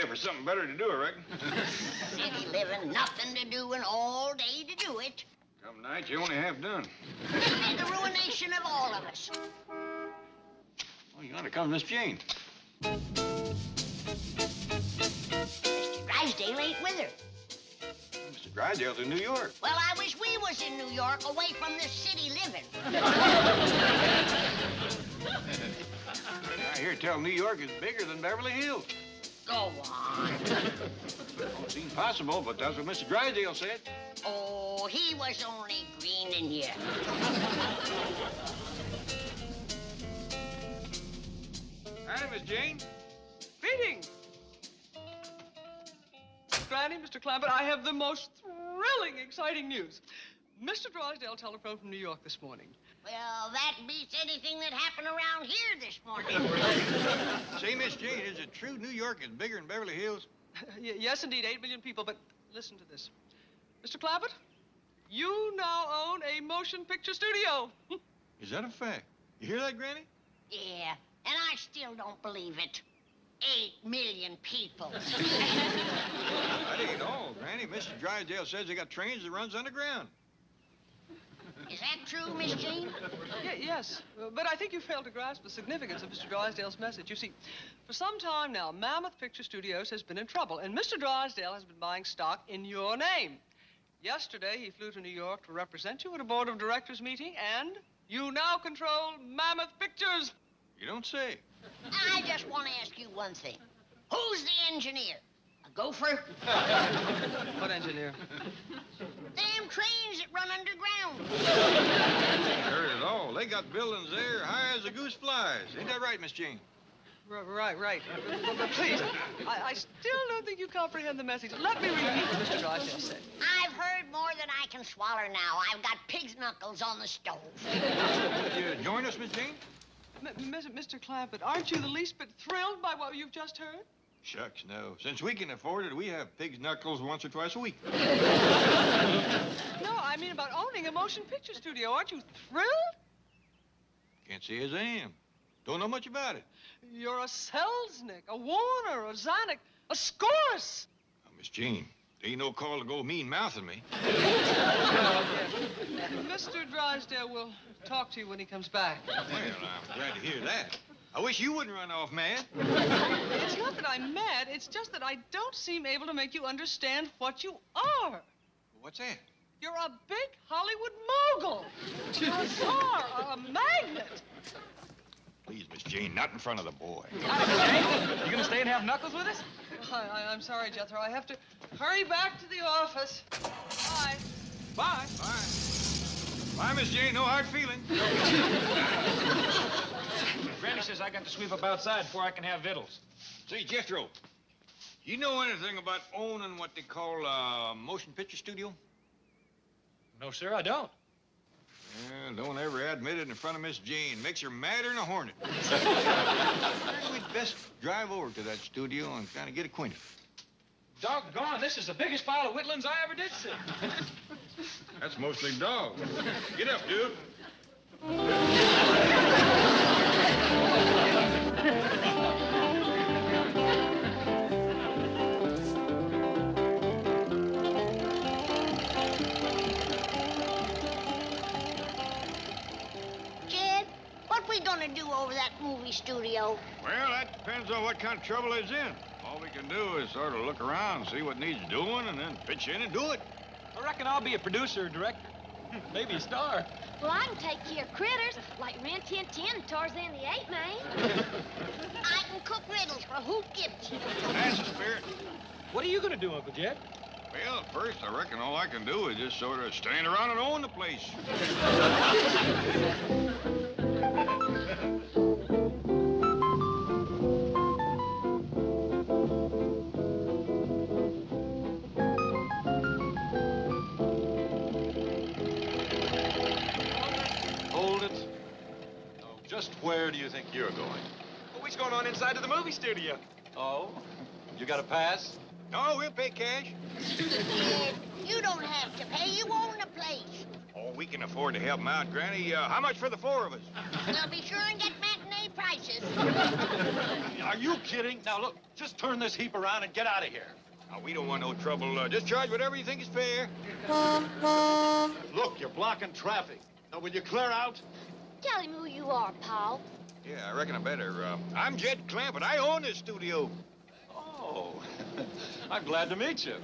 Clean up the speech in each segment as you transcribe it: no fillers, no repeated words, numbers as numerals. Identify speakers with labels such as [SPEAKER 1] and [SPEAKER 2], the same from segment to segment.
[SPEAKER 1] For something better to do, I reckon.
[SPEAKER 2] City living, nothing to do, and all day to do it.
[SPEAKER 1] Come night, you only half done.
[SPEAKER 2] It'll be the ruination of all of us.
[SPEAKER 1] Well, you ought to come, Miss Jane.
[SPEAKER 2] Mr. Drysdale ain't with her.
[SPEAKER 1] Mr. Drysdale's in New York.
[SPEAKER 2] Well, I wish we was in New York, away from this city living.
[SPEAKER 1] I hear tell New York is bigger than Beverly Hills.
[SPEAKER 2] Go on.
[SPEAKER 1] Don't seem possible, but that's what Mr. Drysdale said.
[SPEAKER 2] Oh, he was only greening you.
[SPEAKER 1] Howdy, Miss Jane.
[SPEAKER 3] Greetings. Granny, Mr. Clampett, I have the most thrilling, exciting news. Mr. Drysdale telephoned from New York this morning.
[SPEAKER 2] Well, that beats anything that happened around here this morning.
[SPEAKER 1] Say, Miss Jane, is it true New York is bigger than Beverly Hills?
[SPEAKER 3] Yes, indeed, 8 million people, but listen to this. Mr. Clampett, you now own a motion picture studio.
[SPEAKER 1] Is that a fact? You hear that, Granny?
[SPEAKER 2] Yeah, and I still don't believe it. 8 million people.
[SPEAKER 1] That ain't all, Granny. Mr. Drysdale says they got trains that runs underground.
[SPEAKER 2] Is that true, Miss Jane?
[SPEAKER 3] Yes, but I think you failed to grasp the significance of Mr. Drysdale's message. You see, for some time now, Mammoth Picture Studios has been in trouble, and Mr. Drysdale has been buying stock in your name. Yesterday, he flew to New York to represent you at a board of directors meeting, and you now control Mammoth Pictures.
[SPEAKER 1] You don't say.
[SPEAKER 2] I just want to ask you one thing. Who's the engineer? A gopher?
[SPEAKER 3] What engineer?
[SPEAKER 2] Damn trains that run underground.
[SPEAKER 1] Heard it all. They got buildings there high as a goose flies. Ain't that right, Miss Jane?
[SPEAKER 3] Right. But please, I still don't think you comprehend the message. Let me repeat what Mr. Drysdale said.
[SPEAKER 2] I've heard more than I can swallow now. I've got pig's knuckles on the stove.
[SPEAKER 1] Would you join us, Miss Jane?
[SPEAKER 3] Mr. Clampett, aren't you the least bit thrilled by what you've just heard?
[SPEAKER 1] Shucks, no. Since we can afford it, we have pig's knuckles once or twice a week.
[SPEAKER 3] No, I mean about owning a motion picture studio. Aren't you thrilled?
[SPEAKER 1] Can't say as I am. Don't know much about it.
[SPEAKER 3] You're a Selznick, a Warner, a Zanuck, a Scourse.
[SPEAKER 1] Now, Miss Jane, there ain't no call to go mean-mouthing me.
[SPEAKER 3] Mr. Drysdale will talk to you when he comes back.
[SPEAKER 1] Well, I'm glad to hear that. I wish you wouldn't run off mad.
[SPEAKER 3] It's not that I'm mad. It's just that I don't seem able to make you understand what you are.
[SPEAKER 1] What's that?
[SPEAKER 3] You're a big Hollywood mogul. You're a star, a magnet.
[SPEAKER 1] Please, Miss Jane, not in front of the boy.
[SPEAKER 4] Jane, you gonna stay and have knuckles with us?
[SPEAKER 3] I'm sorry, Jethro. I have to hurry back to the office. Bye.
[SPEAKER 1] Bye. Bye, Miss Jane. No hard feelings.
[SPEAKER 4] Granny says I got to sweep up outside before I can have victuals.
[SPEAKER 1] Say, Jethro, you know anything about owning what they call a motion picture studio?
[SPEAKER 4] No, sir, I don't.
[SPEAKER 1] Yeah, don't ever admit it in front of Miss Jane. Makes her madder than a hornet. We'd best drive over to that studio and kind of get acquainted.
[SPEAKER 4] Doggone, this is the biggest pile of whittlings I ever did see.
[SPEAKER 1] That's mostly dogs. Get up, dude.
[SPEAKER 2] Jed, what we gonna do over that movie studio?
[SPEAKER 1] Well, that depends on what kind of trouble it's in. All we can do is sort of look around, see what needs doing, and then pitch in and do it.
[SPEAKER 4] I reckon I'll be a producer or director. Maybe a star.
[SPEAKER 5] Well, I can take care of critters like Ren Tin Tin and Tarzan the Ape Man.
[SPEAKER 2] I can cook riddles for Hoot Gibbs.
[SPEAKER 1] That's the spirit.
[SPEAKER 4] What are you gonna do, Uncle Jed?
[SPEAKER 1] Well, at first, I reckon all I can do is just sort of stand around and own the place.
[SPEAKER 6] Just where do you think you're going?
[SPEAKER 4] Well, we's going on inside to the movie studio.
[SPEAKER 6] Oh? You got a pass?
[SPEAKER 1] No, we'll pay cash.
[SPEAKER 2] Kid, you don't have to pay. You own the place.
[SPEAKER 1] Oh, we can afford to help him out, Granny. How much for the 4 of us?
[SPEAKER 2] Now be sure and get matinee prices.
[SPEAKER 6] Are you kidding? Now, look, just turn this heap around and get out of here.
[SPEAKER 1] Now, we don't want no trouble. Just charge whatever you think is fair.
[SPEAKER 6] Look, you're blocking traffic. Now, will you clear out?
[SPEAKER 5] Tell him who you are, Paul.
[SPEAKER 1] Yeah, I reckon I better. I'm Jed Clampett. I own this studio.
[SPEAKER 6] Oh, I'm glad to meet you.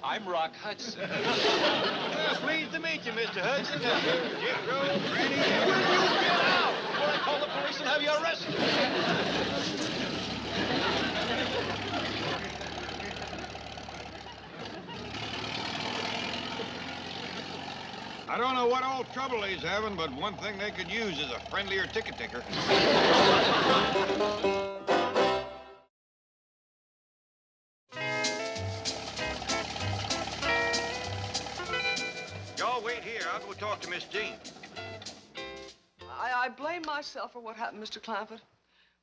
[SPEAKER 6] I'm Rock Hudson.
[SPEAKER 1] Yeah, pleased to meet you, Mr. Hudson. Jethro, Granny.
[SPEAKER 6] Will you get out before I call the police and have you arrested?
[SPEAKER 1] I don't know what old trouble he's having, but one thing they could use is a friendlier ticket taker. Y'all wait here. I'll go talk to Miss Jean.
[SPEAKER 3] I blame myself for what happened, Mr. Clampett.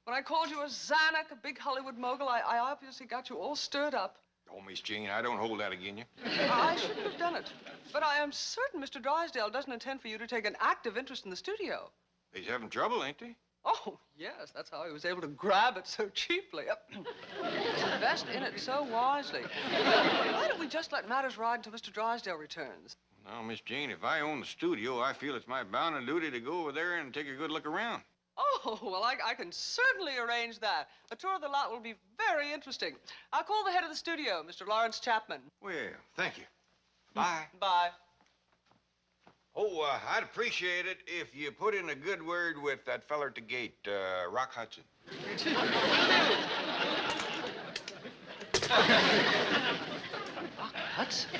[SPEAKER 3] When I called you a Zanuck, a big Hollywood mogul, I obviously got you all stirred up.
[SPEAKER 1] Oh, Miss Jean, I don't hold that against you.
[SPEAKER 3] I shouldn't have done it. But I am certain Mr. Drysdale doesn't intend for you to take an active interest in the studio.
[SPEAKER 1] He's having trouble, ain't he?
[SPEAKER 3] Oh, yes, that's how he was able to grab it so cheaply. Invest in it so wisely. Why don't we just let matters ride until Mr. Drysdale returns?
[SPEAKER 1] Now, Miss Jean, if I own the studio, I feel it's my bounden duty to go over there and take a good look around.
[SPEAKER 3] Oh, well, I can certainly arrange that. A tour of the lot will be very interesting. I'll call the head of the studio, Mr. Lawrence Chapman.
[SPEAKER 1] Well, thank you. Bye.
[SPEAKER 3] Bye.
[SPEAKER 1] Oh, I'd appreciate it if you put in a good word with that feller at the gate, Rock Hudson.
[SPEAKER 3] Rock Hudson?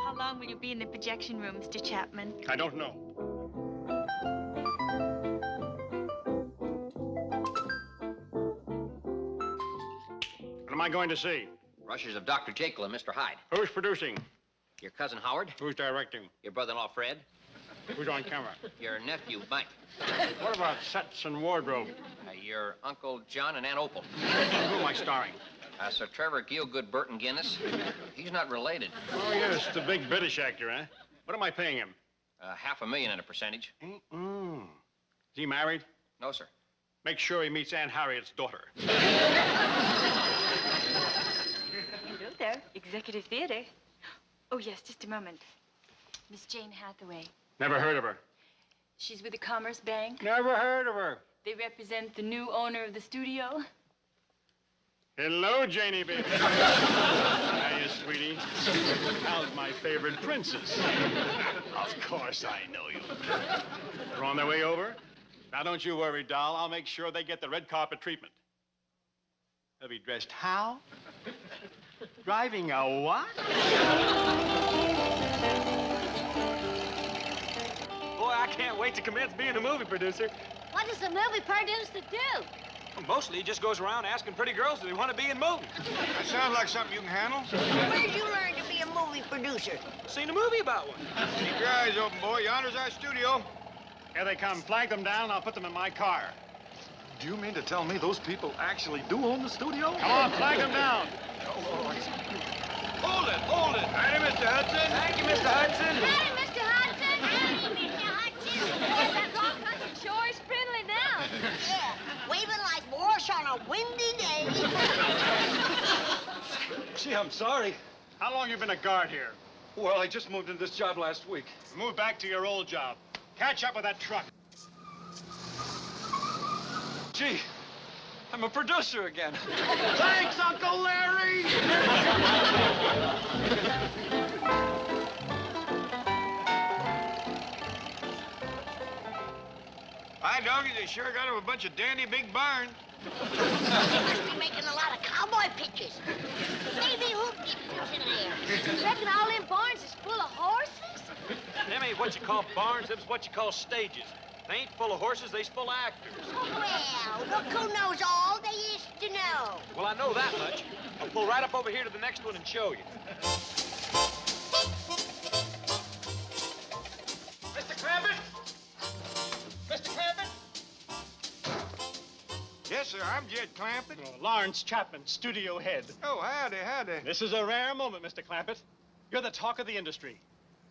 [SPEAKER 7] How long will you be in the projection room, Mr. Chapman?
[SPEAKER 8] I don't know. What am I going to see?
[SPEAKER 9] Rushes of Dr. Jekyll and Mr. Hyde.
[SPEAKER 8] Who's producing?
[SPEAKER 9] Your cousin Howard.
[SPEAKER 8] Who's directing?
[SPEAKER 9] Your brother-in-law Fred.
[SPEAKER 8] Who's on camera?
[SPEAKER 9] Your nephew Mike.
[SPEAKER 8] What about sets and wardrobe?
[SPEAKER 9] Your Uncle John and Aunt Opal.
[SPEAKER 8] Who am I starring?
[SPEAKER 9] Sir Trevor Gielgud Burton Guinness. He's not related.
[SPEAKER 8] Oh, yes, the big British actor, huh? What am I paying him?
[SPEAKER 9] $500,000 in a percentage.
[SPEAKER 8] Mm-mm. Is he married?
[SPEAKER 9] No, sir.
[SPEAKER 8] Make sure he meets Aunt Harriet's daughter.
[SPEAKER 7] Hello there, Executive Theater. Oh, yes, just a moment. Miss Jane Hathaway.
[SPEAKER 8] Never heard of her.
[SPEAKER 7] She's with the Commerce Bank.
[SPEAKER 8] Never heard of her.
[SPEAKER 7] They represent the new owner of the studio.
[SPEAKER 8] Hello, Janie, baby. Hiya, sweetie. How's my favorite princess? Of course I know you. They're on their way over? Now, don't you worry, doll. I'll make sure they get the red carpet treatment. They'll be dressed how? Driving a what?
[SPEAKER 4] Boy, I can't wait to commence being a movie producer.
[SPEAKER 5] What does the movie producer do?
[SPEAKER 4] Well, mostly he just goes around asking pretty girls if they want to be in movies.
[SPEAKER 1] That sounds like something you can handle.
[SPEAKER 2] Where'd you learn to be a movie producer?
[SPEAKER 4] Seen a movie about one.
[SPEAKER 1] Keep your eyes open, boy. Yonder's our studio.
[SPEAKER 8] Here they come. Flag them down, and I'll put them in my car.
[SPEAKER 6] Do you mean to tell me those people actually do own the studio?
[SPEAKER 8] Come on, flag them down.
[SPEAKER 1] Hold it, hold it. Howdy, Mr. Hudson.
[SPEAKER 4] Thank you, Mr. Hudson.
[SPEAKER 5] Howdy, Mr. Hudson. Howdy, Mr. Hudson. Boy, that Rock Hudson sure is friendly now.
[SPEAKER 2] Yeah, waving like Morse on a windy day.
[SPEAKER 6] Gee, I'm sorry.
[SPEAKER 8] How long you been a guard here?
[SPEAKER 6] Well, I just moved into this job last week.
[SPEAKER 8] Move back to your old job. Catch up with that truck.
[SPEAKER 4] Gee, I'm a producer again.
[SPEAKER 8] Thanks, Uncle Larry!
[SPEAKER 1] Hi, doggy. They sure got him a bunch of dandy big barns.
[SPEAKER 2] Must be making a lot of cowboy pictures. Maybe who keeps in there?
[SPEAKER 5] Reckon all them barns is full of horses?
[SPEAKER 4] Them ain't what you call barns, them's what you call stages. They ain't full of horses, they's full of actors.
[SPEAKER 2] Well, look who knows all there is to know.
[SPEAKER 4] Well, I know that much. I'll pull right up over here to the next one and show you.
[SPEAKER 1] Yes, sir. I'm Jed Clampett.
[SPEAKER 8] Oh, Lawrence Chapman, studio head.
[SPEAKER 1] Oh, howdy, howdy.
[SPEAKER 8] This is a rare moment, Mr. Clampett. You're the talk of the industry.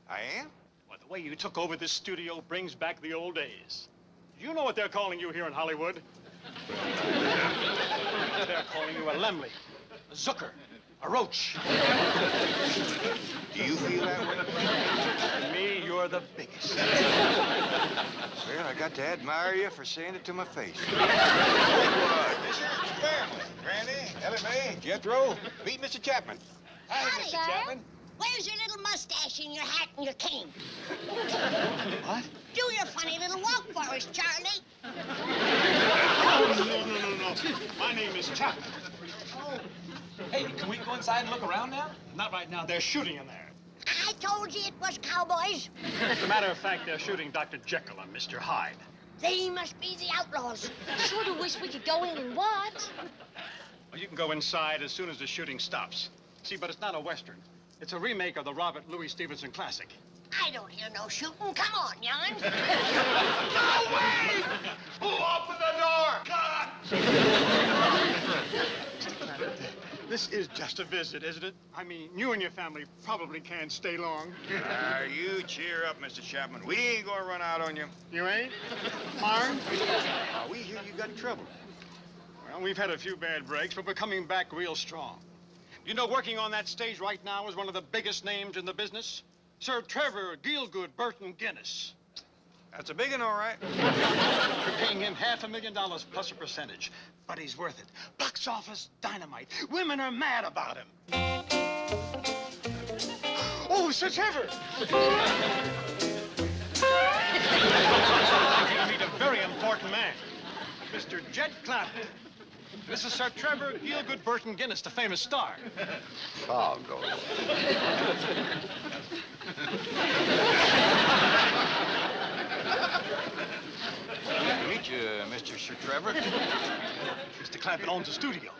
[SPEAKER 1] I am?
[SPEAKER 8] Well, the way you took over this studio brings back the old days. You know what they're calling you here in Hollywood? They're calling you a Lemley, a Zucker, a Roach.
[SPEAKER 1] Do you feel that way?
[SPEAKER 8] To me, you're the biggest.
[SPEAKER 1] Well, I got to admire you for saying it to my face. This here's the family. Granny, Ellie Mae, Jethro, meet Mr. Chapman. Hi,
[SPEAKER 2] Howdy,
[SPEAKER 1] Mr.
[SPEAKER 2] Dad.
[SPEAKER 1] Chapman.
[SPEAKER 2] Where's your little mustache and your hat and your cane?
[SPEAKER 8] What?
[SPEAKER 2] Do your funny little walk for us, Charlie.
[SPEAKER 8] Oh, no. My name is Chapman.
[SPEAKER 6] Hey, can we go inside and look around now?
[SPEAKER 8] Not right now. They're shooting in there.
[SPEAKER 2] I told you it was cowboys.
[SPEAKER 8] As a matter of fact, they're shooting Dr. Jekyll and Mr. Hyde.
[SPEAKER 2] They must be the outlaws.
[SPEAKER 5] Sort of wish we could go in and watch.
[SPEAKER 8] Well, you can go inside as soon as the shooting stops. See, but it's not a Western. It's a remake of the Robert Louis Stevenson classic.
[SPEAKER 2] I don't hear no shooting. Come on, young'un.
[SPEAKER 1] No way! Who opened the door?
[SPEAKER 8] This is just a visit, isn't it? I mean, you and your family probably can't stay long.
[SPEAKER 1] You cheer up, Mr. Chapman. We ain't gonna run out on you.
[SPEAKER 8] You ain't? Marn?
[SPEAKER 1] We hear you got trouble.
[SPEAKER 8] Well, we've had a few bad breaks, but we're coming back real strong. You know, working on that stage right now is one of the biggest names in the business. Sir Trevor Gielgud Burton Guinness.
[SPEAKER 1] That's a big one, all right.
[SPEAKER 8] We're paying him $500,000 plus a percentage, but he's worth it. Box office dynamite. Women are mad about him. Oh, Sir Trevor! I meet a very important man, Mr. Jed Clampett. This is Sir Trevor Gielgud Burton Guinness, the famous star.
[SPEAKER 1] Nice to meet you, Mr. Sir Trevor.
[SPEAKER 8] Mr. Clampett owns a studio.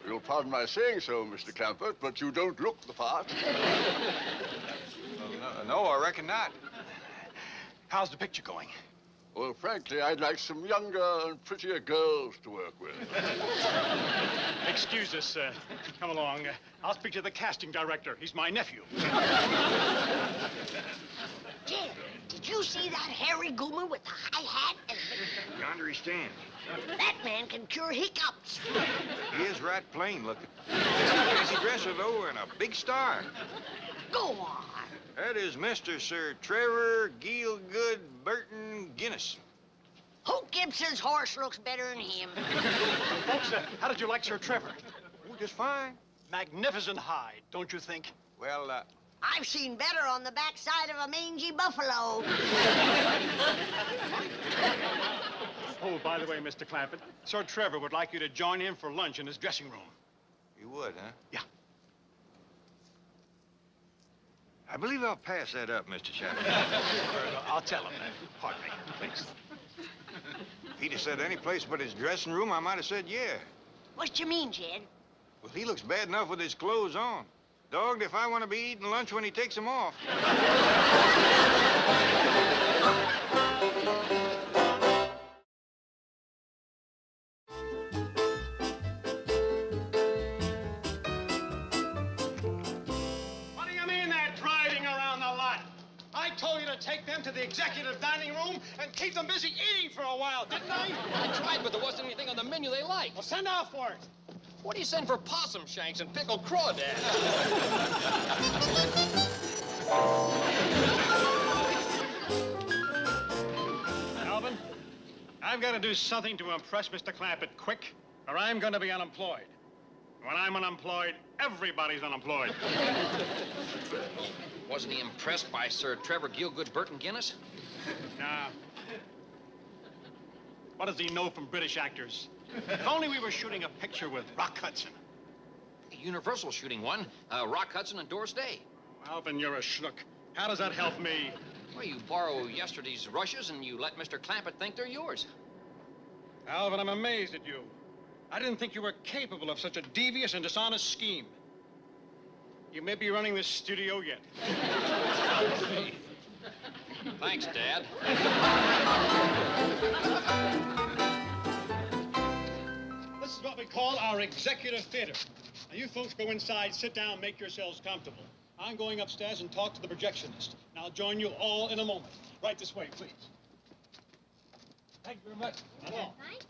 [SPEAKER 10] You'll pardon my saying so, Mr. Clampett, but you don't look the part.
[SPEAKER 1] No, I reckon not.
[SPEAKER 8] How's the picture going?
[SPEAKER 10] Well, frankly, I'd like some younger and prettier girls to work with.
[SPEAKER 8] Excuse us, come along. I'll speak to the casting director. He's my nephew.
[SPEAKER 2] Jed, did you see that hairy goomer with the high hat?
[SPEAKER 1] Yonder he stands.
[SPEAKER 2] That man can cure hiccups.
[SPEAKER 1] He is right plain looking. Fancy dresser, though, and a big star.
[SPEAKER 2] Go on.
[SPEAKER 1] That is Mr. Sir Trevor Gielgud Burton Guinness.
[SPEAKER 2] Who Gibson's horse looks better than him?
[SPEAKER 8] Folks, how did you like Sir Trevor?
[SPEAKER 1] Oh, just fine.
[SPEAKER 8] Magnificent hide, don't you think?
[SPEAKER 1] Well,
[SPEAKER 2] I've seen better on the backside of a mangy buffalo.
[SPEAKER 8] Oh, by the way, Mr. Clampett, Sir Trevor would like you to join him for lunch in his dressing room.
[SPEAKER 1] you would, huh?
[SPEAKER 8] Yeah.
[SPEAKER 1] I believe I'll pass that up, Mr. Chapman.
[SPEAKER 8] I'll tell him. Pardon me, please.
[SPEAKER 1] If he'd have said any place but his dressing room, I might have said yeah.
[SPEAKER 2] What you mean, Jed?
[SPEAKER 1] Well, he looks bad enough with his clothes on. Dogged if I want to be eating lunch when he takes them off.
[SPEAKER 8] What do you mean they're driving around the lot? I told you to take them to the executive dining room and keep them busy eating for a while, didn't I?
[SPEAKER 9] I tried, but there wasn't anything on the menu they liked.
[SPEAKER 8] Well, send out for it.
[SPEAKER 9] What do you send for possum shanks and pickled crawdad?
[SPEAKER 8] Alvin, I've got to do something to impress Mr. Clampett quick, or I'm going to be unemployed. When I'm unemployed, everybody's unemployed.
[SPEAKER 9] Wasn't he impressed by Sir Trevor Gielgud Burton Guinness?
[SPEAKER 8] Nah. What does he know from British actors? If only we were shooting a picture with Rock Hudson.
[SPEAKER 9] Universal shooting one. Rock Hudson and Doris Day.
[SPEAKER 8] Alvin, you're a schnook. How does that help me?
[SPEAKER 9] Well, you borrow yesterday's rushes and you let Mr. Clampett think they're yours.
[SPEAKER 8] Alvin, I'm amazed at you. I didn't think you were capable of such a devious and dishonest scheme. You may be running this studio yet.
[SPEAKER 9] Hey. Thanks, Dad.
[SPEAKER 8] is what we call our executive theater. Now, you folks go inside, sit down, make yourselves comfortable. I'm going upstairs and talk to the projectionist. And I'll join you all in a moment. Right this way, please. Thank you very much. Come on.
[SPEAKER 5] Thank you.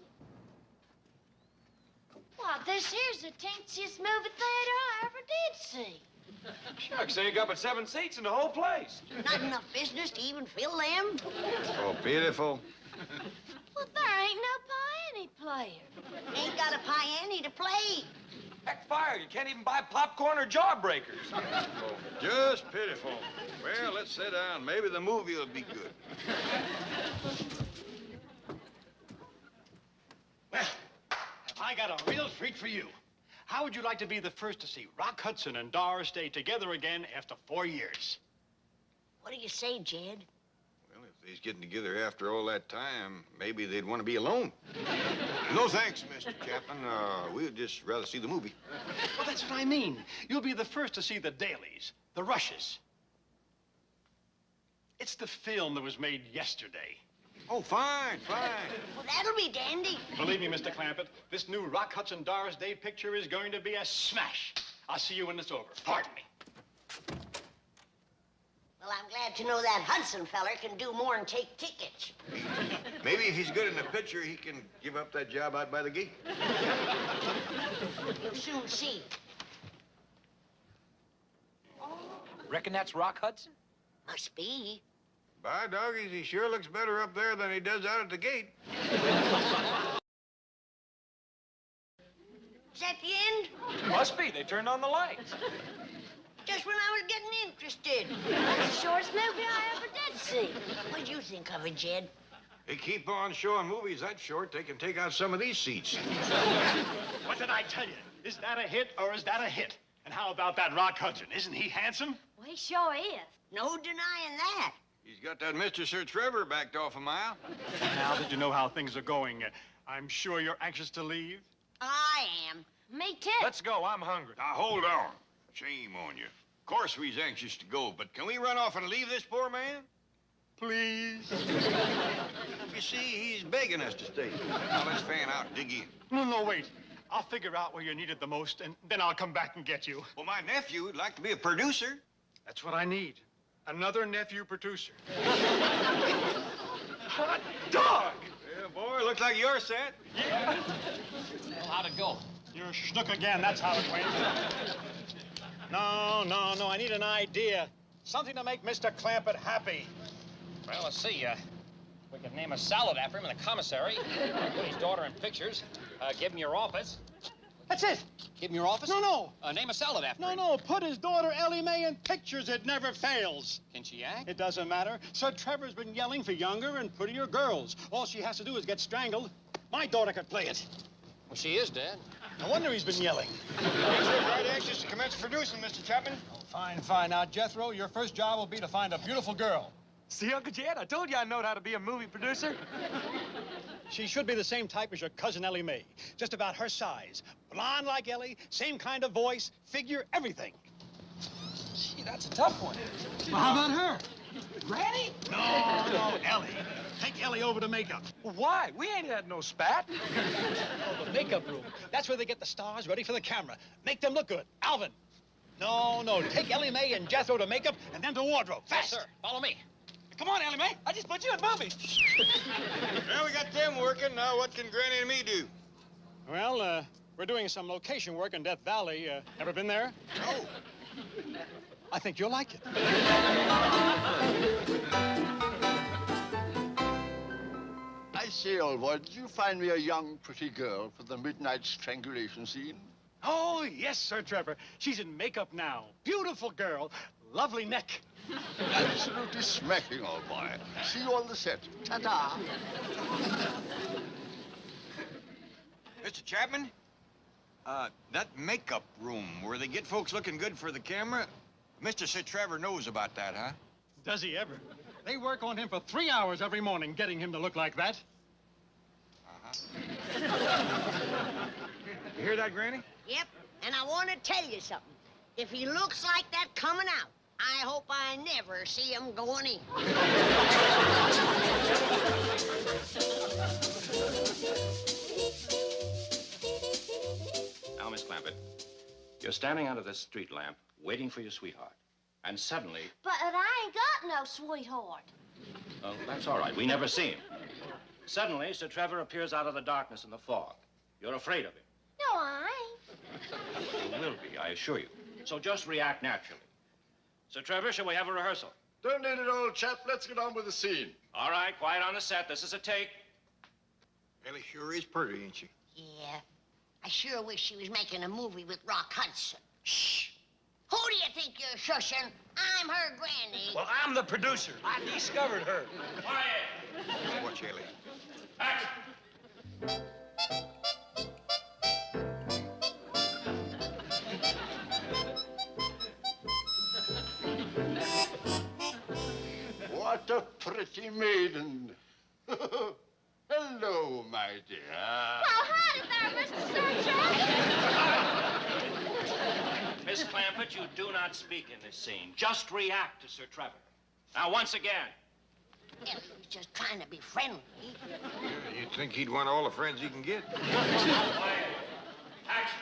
[SPEAKER 5] Well, this here's the teensiest movie theater I ever did see.
[SPEAKER 4] Shucks, they ain't got but 7 seats in the whole place.
[SPEAKER 2] Not enough business to even fill them.
[SPEAKER 1] Oh, beautiful.
[SPEAKER 5] Well, there ain't no piano player.
[SPEAKER 2] Ain't got a piano to play.
[SPEAKER 4] Heck, fire, you can't even buy popcorn or jawbreakers.
[SPEAKER 1] Oh, just pitiful. Well, let's sit down. Maybe the movie will be good.
[SPEAKER 8] Well, have I got a real treat for you. How would you like to be the first to see Rock Hudson and Doris Day together again after 4 years?
[SPEAKER 2] What do you say, Jed?
[SPEAKER 1] Well, if they's getting together after all that time, maybe they'd want to be alone. No thanks, Mr. Chapman. We'd just rather see the movie.
[SPEAKER 8] Well, that's what I mean. You'll be the first to see the dailies, the rushes. It's the film that was made yesterday.
[SPEAKER 1] Oh, fine, fine.
[SPEAKER 2] Well, that'll be dandy.
[SPEAKER 8] Believe me, Mr. Clampett, this new Rock Hudson Doris Day picture is going to be a smash. I'll see you when it's over. Pardon me.
[SPEAKER 2] Well, I'm glad to know that Hudson feller can do more than take tickets.
[SPEAKER 1] Maybe if he's good in the picture, he can give up that job out by the gate.
[SPEAKER 2] You'll soon see.
[SPEAKER 9] Reckon that's Rock Hudson?
[SPEAKER 2] Must be.
[SPEAKER 1] By doggies, he sure looks better up there than he does out at the gate.
[SPEAKER 2] Is that the end?
[SPEAKER 4] Must be. They turned on the lights.
[SPEAKER 2] Just when I was getting interested.
[SPEAKER 5] That's the shortest movie I ever did see.
[SPEAKER 2] What'd you think of it, Jed?
[SPEAKER 1] They keep on showing movies that short, they can take out some of these seats.
[SPEAKER 8] What did I tell you? Is that a hit or is that a hit? And how about that Rock Hudson? Isn't he handsome?
[SPEAKER 5] Well, he sure is.
[SPEAKER 2] No denying that.
[SPEAKER 1] He's got that Mr. Sir Trevor backed off a mile.
[SPEAKER 8] Now that you know how things are going, I'm sure you're anxious to leave.
[SPEAKER 2] I am.
[SPEAKER 5] Me too.
[SPEAKER 4] Let's go. I'm hungry.
[SPEAKER 1] Now, hold on. Shame on you. Of course we's anxious to go, but can we run off and leave this poor man?
[SPEAKER 8] Please?
[SPEAKER 1] You see, he's begging us to stay. Now, let's fan out and dig in.
[SPEAKER 8] No, wait. I'll figure out where you're needed the most, and then I'll come back and get you.
[SPEAKER 1] Well, my nephew would like to be a producer.
[SPEAKER 8] That's what I need. Another nephew producer.
[SPEAKER 4] Hot dog!
[SPEAKER 1] Yeah, boy, looks like you're set.
[SPEAKER 8] Yeah.
[SPEAKER 9] Well, how'd it go?
[SPEAKER 8] You're a schnook again. That's how it went. No. I need an idea. Something to make Mr. Clampett happy.
[SPEAKER 9] Well, let's see. We could name a salad after him in the commissary. Put his daughter in pictures. Give him your office.
[SPEAKER 8] That's it.
[SPEAKER 9] Give him your office?
[SPEAKER 8] No.
[SPEAKER 9] Name a salad after him.
[SPEAKER 8] No. Put his daughter Ellie Mae in pictures. It never fails.
[SPEAKER 9] Can she act?
[SPEAKER 8] It doesn't matter. Sir Trevor's been yelling for younger and prettier girls. All she has to do is get strangled. My daughter could play it.
[SPEAKER 9] Well, she is, Dad.
[SPEAKER 8] No wonder he's been yelling.
[SPEAKER 1] We're quite anxious to commence producing, Mr. Chapman.
[SPEAKER 8] Fine. Now, Jethro, your first job will be to find a beautiful girl.
[SPEAKER 4] See, Uncle Jed, I told you I knowed how to be a movie producer.
[SPEAKER 8] She should be the same type as your cousin Ellie Mae. Just about her size. Blonde like Ellie, same kind of voice, figure, everything.
[SPEAKER 4] Gee, that's a tough one.
[SPEAKER 8] Well, how about her?
[SPEAKER 4] Granny?
[SPEAKER 8] No, Ellie. Take Ellie over to makeup.
[SPEAKER 4] Why? We ain't had no spat.
[SPEAKER 8] Oh, the makeup room. That's where they get the stars ready for the camera. Make them look good. Alvin. No. Take Ellie Mae and Jethro to makeup and then to wardrobe. Fast.
[SPEAKER 9] Yes, sir. Follow me.
[SPEAKER 8] Come on, Ellie Mae. I just put you in movies.
[SPEAKER 1] Well, we got them working. Now, what can Granny and me do?
[SPEAKER 8] Well, we're doing some location work in Death Valley. Ever been there?
[SPEAKER 1] No.
[SPEAKER 8] I think you'll like it.
[SPEAKER 10] I say, old boy, did you find me a young, pretty girl for the midnight strangulation scene?
[SPEAKER 8] Oh, yes, Sir Trevor. She's in makeup now. Beautiful girl. Lovely neck.
[SPEAKER 10] Absolutely smacking, old boy. See you on the set. Ta-ta.
[SPEAKER 1] Mr. Chapman? That makeup room where they get folks looking good for the camera, Mr. Sir Trevor knows about that, huh?
[SPEAKER 8] Does he ever? They work on him for 3 hours every morning, getting him to look like that.
[SPEAKER 1] You hear that, Granny?
[SPEAKER 2] Yep, and I want to tell you something. If he looks like that coming out, I hope I never see him going in.
[SPEAKER 11] You're standing under this street lamp, waiting for your sweetheart. And suddenly...
[SPEAKER 5] But I ain't got no sweetheart.
[SPEAKER 11] Oh, that's all right. We never see him. Suddenly, Sir Trevor appears out of the darkness and the fog. You're afraid of him.
[SPEAKER 5] No, I ain't.
[SPEAKER 11] You will be, I assure you. So just react naturally. Sir Trevor, shall we have a rehearsal?
[SPEAKER 10] Don't need it, old chap. Let's get on with the scene.
[SPEAKER 11] All right, quiet on the set. This is a take.
[SPEAKER 1] Ellie sure is pretty, ain't she?
[SPEAKER 2] Yeah. I sure wish she was making a movie with Rock Hudson. Shh. Who do you think you're shushing? I'm her granny.
[SPEAKER 4] Well, I'm the producer. I discovered her.
[SPEAKER 11] Quiet.
[SPEAKER 1] Watch Ellie.
[SPEAKER 11] Action.
[SPEAKER 10] What a pretty maiden. Hello, my dear.
[SPEAKER 5] Well, howdy there, Mr. Sir Trevor.
[SPEAKER 11] Miss Clampett, you do not speak in this scene. Just react to Sir Trevor. Now, once again.
[SPEAKER 2] Ellie was just trying to be friendly.
[SPEAKER 1] Yeah, you'd think he'd want all the friends he can get.
[SPEAKER 11] Quiet. Action.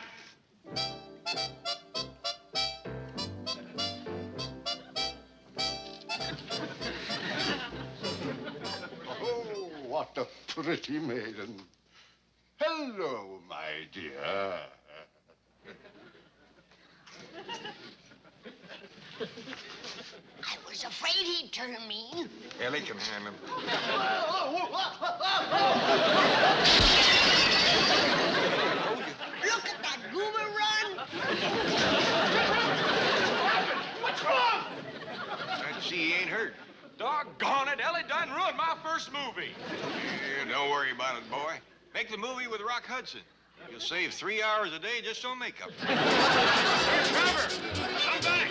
[SPEAKER 10] Oh, what a pretty maiden. Hello, my dear.
[SPEAKER 2] I was afraid he'd turn mean.
[SPEAKER 1] Ellie can handle him.
[SPEAKER 2] Look at that goober run.
[SPEAKER 4] What's wrong?
[SPEAKER 1] I'd see he ain't hurt.
[SPEAKER 4] Doggone it, Ellie done ruined my first movie.
[SPEAKER 1] Yeah, don't worry about it, boy. Make the movie with Rock Hudson. You'll save 3 hours a day just on makeup.
[SPEAKER 4] Trevor, come back.